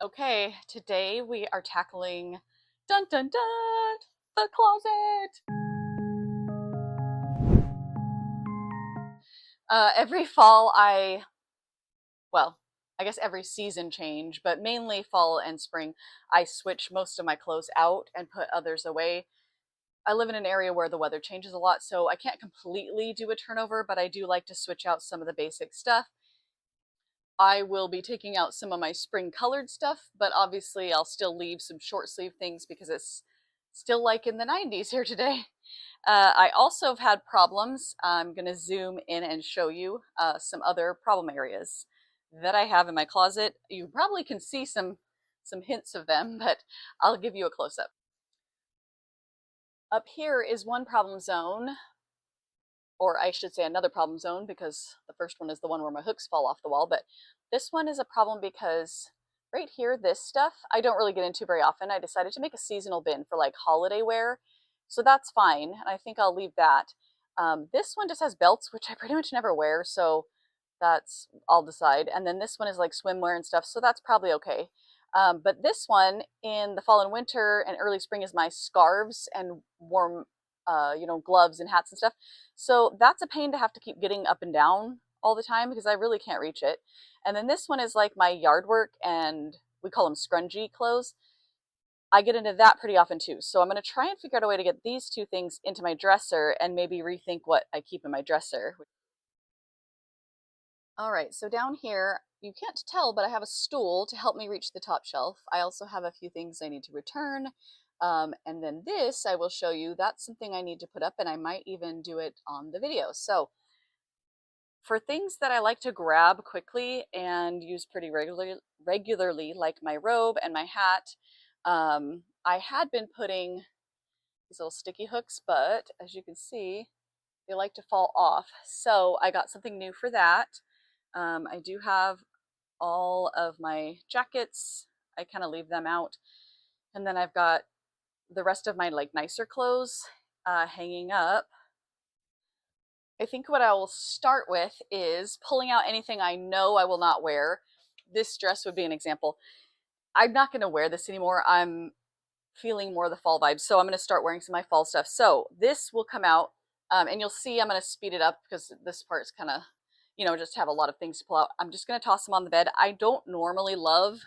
Okay, today we are tackling dun dun dun the closet. Every fall well, I guess every season change, but mainly fall and spring, I switch most of my clothes out and put others away. I live in an area where the weather changes a lot, so I can't completely do a turnover, but I do like to switch out some of the basic stuff. I will be taking out some of my spring colored stuff, but obviously I'll still leave some short sleeve things because it's still like in the 90s here today. I also have had problems. I'm going to zoom in and show you some other problem areas that I have in my closet. You probably can see some hints of them, but I'll give you a close up. Up here is one problem zone, or I should say another problem zone, because the first one is the one where my hooks fall off the wall, but this one is a problem because right here, this stuff, I don't really get into very often. I decided to make a seasonal bin for like holiday wear, so that's fine, and I think I'll leave that. This one just has belts, which I pretty much never wear, so that's, I'll decide. And then this one is like swimwear and stuff, so that's probably okay. But this one in the fall and winter and early spring is my scarves and warm, gloves and hats and stuff. So that's a pain to have to keep getting up and down all the time because I really can't reach it. And then this one is like my yard work, and we call them scrunchie clothes. I get into that pretty often too. So I'm going to try and figure out a way to get these two things into my dresser and maybe rethink what I keep in my dresser. All right, so down here, you can't tell, but I have a stool to help me reach the top shelf. I also have a few things I need to return. And then this, I will show you, that's something I need to put up, and I might even do it on the video. So for things that I like to grab quickly and use pretty regularly, like my robe and my hat, I had been putting these little sticky hooks, but as you can see, they like to fall off. So I got something new for that. I do have all of my jackets. I kind of leave them out. And then I've got the rest of my like nicer clothes hanging up. I think what I will start with is pulling out anything I know I will not wear. This dress would be an example. I'm not going to wear this anymore. I'm feeling more the fall vibes, so I'm going to start wearing some of my fall stuff. So this will come out, and you'll see I'm going to speed it up because this part's kind of, just have a lot of things to pull out. I'm just going to toss them on the bed. I don't normally love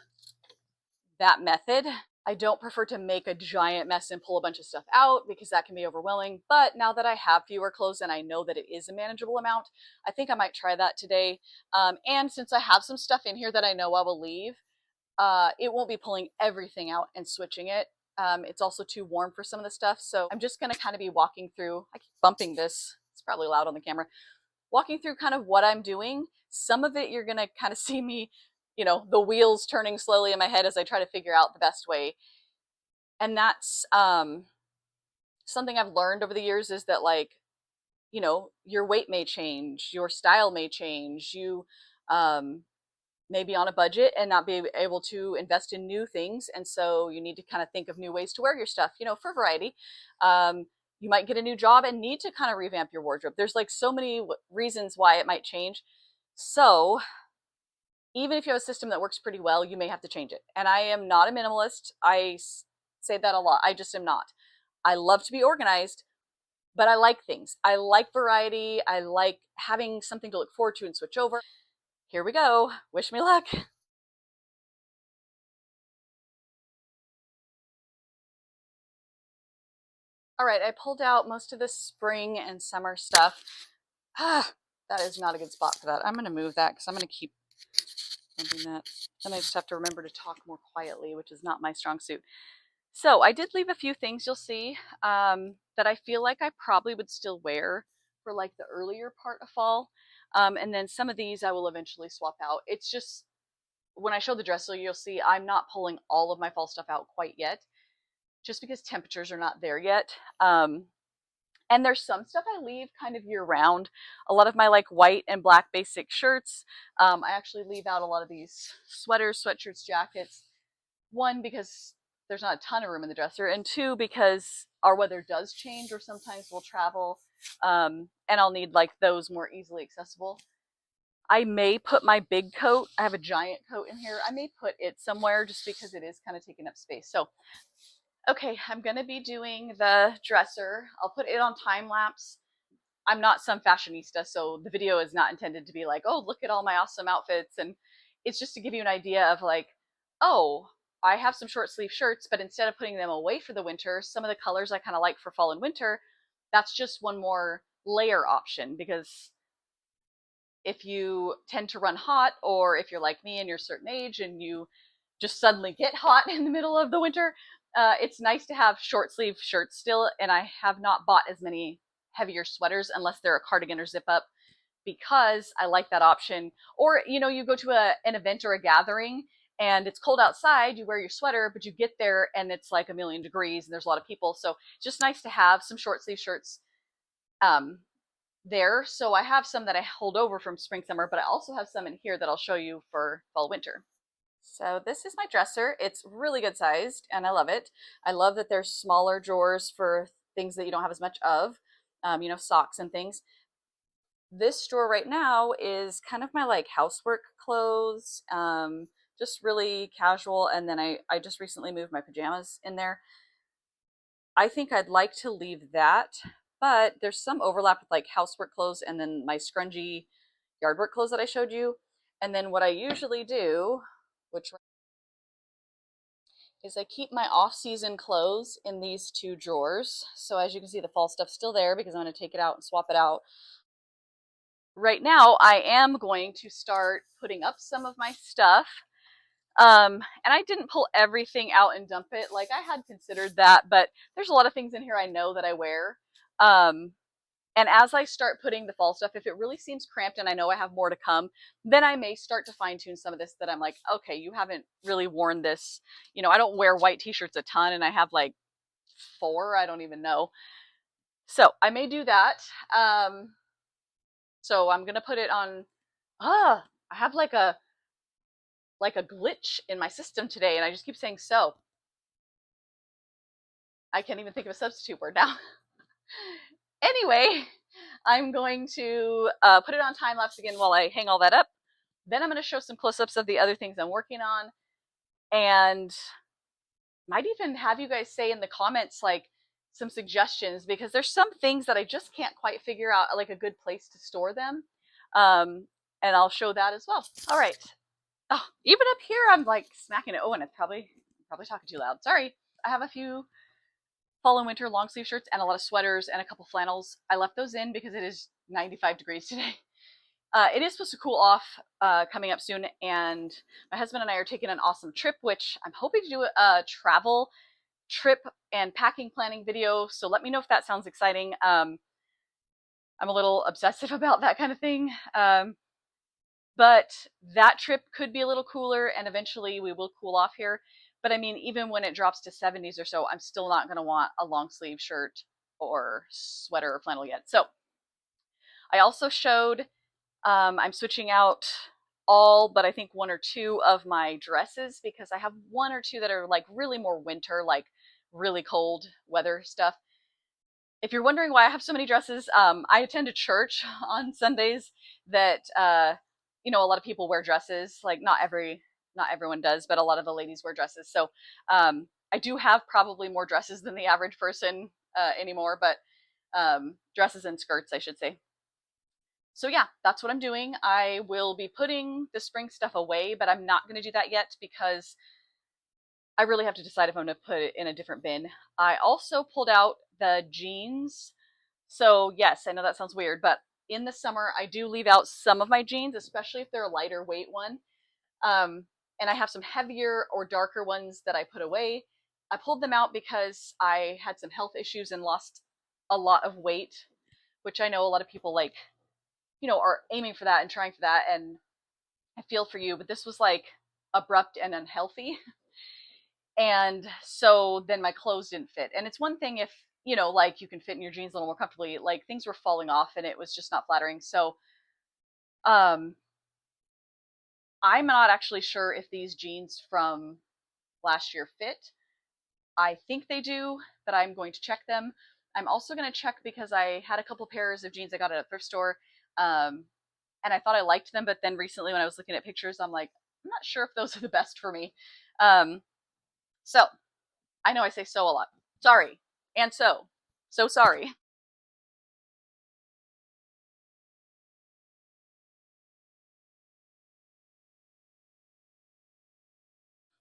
that method. I don't prefer to make a giant mess and pull a bunch of stuff out because that can be overwhelming. But now that I have fewer clothes and I know that it is a manageable amount, I think I might try that today. And since I have some stuff in here that I know I will leave, it won't be pulling everything out and switching it. It's also too warm for some of the stuff. So I'm just going to kind of be walking through. I keep bumping this. It's probably loud on the camera. Walking through kind of what I'm doing. Some of it you're going to kind of see me, the wheels turning slowly in my head as I try to figure out the best way. And that's something I've learned over the years, is that, like, your weight may change, your style may change, you um, may be on a budget and not be able to invest in new things. And so you need to kind of think of new ways to wear your stuff, for variety. You might get a new job and need to kind of revamp your wardrobe. There's like so many reasons why it might change. So even if you have a system that works pretty well, you may have to change it. And I am not a minimalist. I say that a lot. I just am not. I love to be organized, but I like things. I like variety. I like having something to look forward to and switch over. Here we go. Wish me luck. All right, I pulled out most of the spring and summer stuff. Ah, that is not a good spot for that. I'm going to move that because I'm going to keep moving that. Then I just have to remember to talk more quietly, which is not my strong suit. So I did leave a few things, you'll see, that I feel like I probably would still wear for like the earlier part of fall. And then some of these I will eventually swap out. It's just, when I show the dresser, you'll see I'm not pulling all of my fall stuff out quite yet, just because temperatures are not there yet. And there's some stuff I leave kind of year round. A lot of my like white and black basic shirts. I actually leave out a lot of these sweaters, sweatshirts, jackets. One, because there's not a ton of room in the dresser, and two, because our weather does change, or sometimes we'll travel, and I'll need like those more easily accessible. I may put my big coat, I have a giant coat in here, I may put it somewhere just because it is kind of taking up space. So, okay, I'm gonna be doing the dresser. I'll put it on time lapse. I'm not some fashionista, so the video is not intended to be like, oh, look at all my awesome outfits. And it's just to give you an idea of like, oh, I have some short sleeve shirts, but instead of putting them away for the winter, some of the colors I kind of like for fall and winter, that's just one more layer option. Because if you tend to run hot, or if you're like me and you're a certain age and you just suddenly get hot in the middle of the winter, it's nice to have short sleeve shirts still. And I have not bought as many heavier sweaters unless they're a cardigan or zip up, because I like that option. Or, you know, you go to an event or a gathering and it's cold outside, you wear your sweater, but you get there and it's like a million degrees and there's a lot of people. So it's just nice to have some short sleeve shirts um, there. So I have some that I hold over from spring, summer, but I also have some in here that I'll show you for fall, winter. So this is my dresser. It's really good sized and I love it. I love that there's smaller drawers for things that you don't have as much of, you know, socks and things. This drawer right now is kind of my like housework clothes, just really casual. And then I just recently moved my pajamas in there. I think I'd like to leave that, but there's some overlap with like housework clothes and then my scrungy yard work clothes that I showed you. And then what I usually do, which is I keep my off-season clothes in these two drawers. So as you can see, the fall stuff's still there because I'm going to take it out and swap it out. Right now, I am going to start putting up some of my stuff. And I didn't pull everything out and dump it. Like I had considered that, but there's a lot of things in here I know that I wear. Um, and as I start putting the fall stuff, if it really seems cramped and I know I have more to come, then I may start to fine tune some of this that I'm like, okay, you haven't really worn this. You know, I don't wear white t-shirts a ton and I have like 4, I don't even know. So I may do that. So I'm going to put it on, I have like a glitch in my system today and I just keep saying so. I can't even think of a substitute word now. Anyway, I'm going to put it on time lapse again while I hang all that up. Then I'm going to show some close-ups of the other things I'm working on, and might even have you guys say in the comments like some suggestions, because there's some things that I just can't quite figure out like a good place to store them. And I'll show that as well. All right. Oh, even up here I'm like smacking it. Oh, and it's probably talking too loud. Sorry. I have a few fall and winter long sleeve shirts and a lot of sweaters and a couple flannels. I left those in because it is 95 degrees today. It is supposed to cool off coming up soon, and my husband and I are taking an awesome trip, which I'm hoping to do a travel trip and packing planning video. So let me know if that sounds exciting. I'm a little obsessive about that kind of thing. But that trip could be a little cooler, and eventually we will cool off here. But I mean, even when it drops to 70s or so, I'm still not going to want a long sleeve shirt or sweater or flannel yet. So I also showed I'm switching out all but I think 1 or 2 of my dresses, because I have 1 or 2 that are like really more winter, like really cold weather stuff. If you're wondering why I have so many dresses, I attend a church on Sundays that you know, a lot of people wear dresses. Like not everyone does, but a lot of the ladies wear dresses. So I do have probably more dresses than the average person anymore, but dresses and skirts, I should say. So yeah, that's what I'm doing. I will be putting the spring stuff away, but I'm not going to do that yet because I really have to decide if I'm going to put it in a different bin. I also pulled out the jeans. So yes, I know that sounds weird, but in the summer I do leave out some of my jeans, especially if they're a lighter weight one. And I have some heavier or darker ones that I put away. I pulled them out because I had some health issues and lost a lot of weight, which I know a lot of people like, you know, are aiming for that and trying for that. And I feel for you, but this was like abrupt and unhealthy. And so then my clothes didn't fit. And it's one thing if, you know, like you can fit in your jeans a little more comfortably, like things were falling off and it was just not flattering. So, um, I'm not actually sure if these jeans from last year fit. I think they do, but I'm going to check them. I'm also going to check because I had a couple pairs of jeans I got at a thrift store. Um, and I thought I liked them, but then recently when I was looking at pictures, I'm like, I'm not sure if those are the best for me. Um, so I know I say so a lot. Sorry. And so sorry.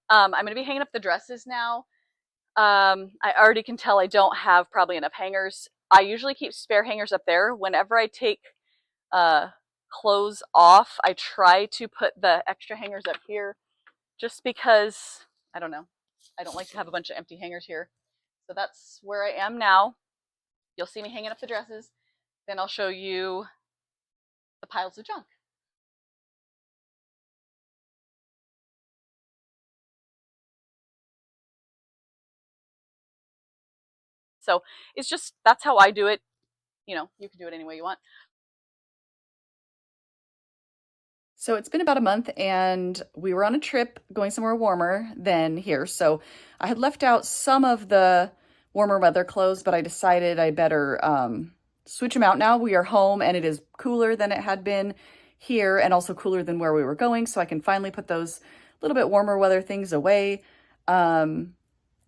I'm going to be hanging up the dresses now. I already can tell I don't have probably enough hangers. I usually keep spare hangers up there. Whenever I take uh, clothes off, I try to put the extra hangers up here just because, I don't know, I don't like to have a bunch of empty hangers here. So that's where I am now. You'll see me hanging up the dresses. Then I'll show you the piles of junk. So it's just, that's how I do it. You know, you can do it any way you want. So it's been about a month and we were on a trip going somewhere warmer than here. So I had left out some of the warmer weather clothes, but I decided I better switch them out now. We are home and it is cooler than it had been here and also cooler than where we were going. So I can finally put those little bit warmer weather things away and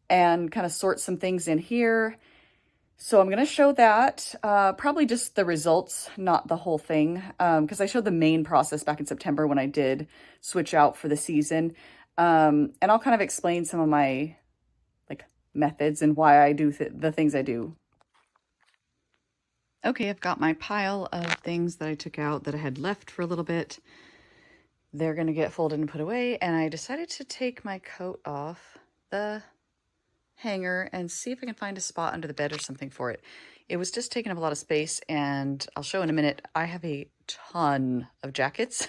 kind of sort some things in here. So I'm going to show that, probably just the results, not the whole thing, because I showed the main process back in September when I did switch out for the season. And I'll kind of explain some of my like methods and why I do the things I do. Okay, I've got my pile of things that I took out that I had left for a little bit. They're going to get folded and put away, and I decided to take my coat off the hanger and see if I can find a spot under the bed or something for it. It was just taking up a lot of space, and I'll show in a minute, I have a ton of jackets.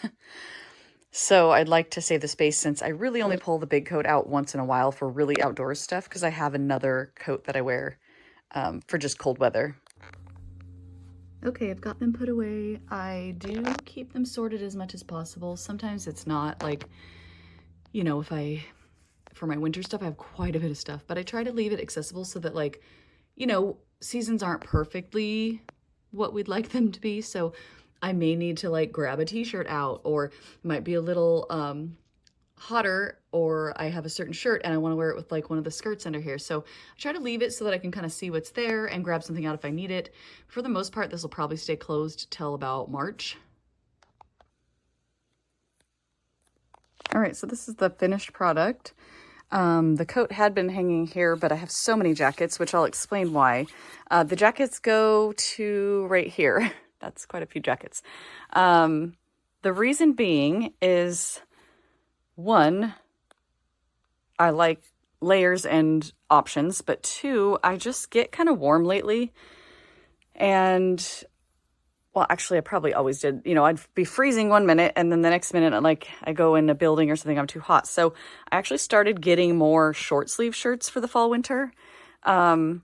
So I'd like to save the space since I really only pull the big coat out once in a while for really outdoor stuff because I have another coat that I wear for just cold weather. Okay, I've got them put away. I do keep them sorted as much as possible. Sometimes it's not like, you know, for my winter stuff, I have quite a bit of stuff, but I try to leave it accessible so that, like, you know, seasons aren't perfectly what we'd like them to be. So I may need to like grab a t-shirt out, or it might be a little hotter, or I have a certain shirt and I want to wear it with like one of the skirts under here. So I try to leave it so that I can kind of see what's there and grab something out if I need it. For the most part, this will probably stay closed till about March. All right, so this is the finished product. The coat had been hanging here, but I have so many jackets, which I'll explain why. The jackets go to right here. That's quite a few jackets. The reason being is, one, I like layers and options, but two, I just get kind of warm lately. And well, actually, I probably always did. You know, I'd be freezing one minute and then the next minute, like I go in a building or something, I'm too hot. So I actually started getting more short sleeve shirts for the fall winter. And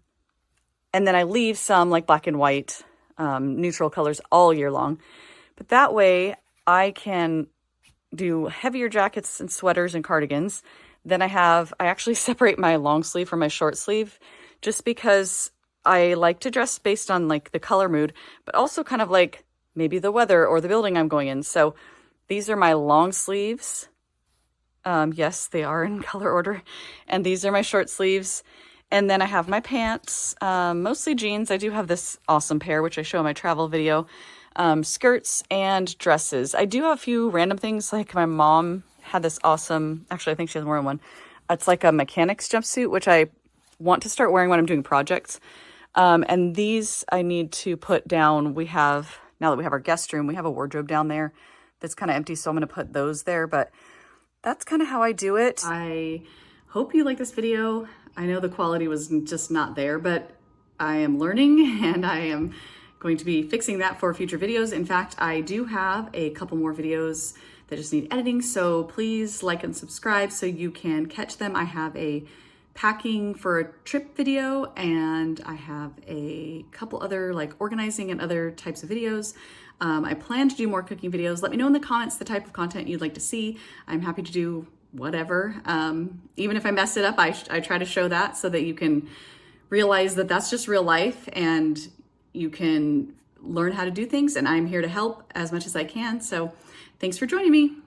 then I leave some like black and white, neutral colors all year long. But that way I can do heavier jackets and sweaters and cardigans. Then I actually separate my long sleeve from my short sleeve just because I like to dress based on like the color mood, but also kind of like maybe the weather or the building I'm going in. So these are my long sleeves. Yes, they are in color order. And these are my short sleeves. And then I have my pants, mostly jeans. I do have this awesome pair, which I show in my travel video, skirts and dresses. I do have a few random things, like my mom had this awesome, actually, I think she has more than one. It's like a mechanic's jumpsuit, which I want to start wearing when I'm doing projects. And these I need to put down. Now that we have our guest room, we have a wardrobe down there that's kind of empty. So I'm going to put those there, but that's kind of how I do it. I hope you like this video. I know the quality was just not there, but I am learning and I am going to be fixing that for future videos. In fact, I do have a couple more videos that just need editing. So please like and subscribe so you can catch them. I have a packing for a trip video, and I have a couple other like organizing and other types of videos. I plan to do more cooking videos. Let me know in the comments the type of content you'd like to see. I'm happy to do whatever. Even if I mess it up, I try to show that so that you can realize that that's just real life and you can learn how to do things, and I'm here to help as much as I can. So thanks for joining me.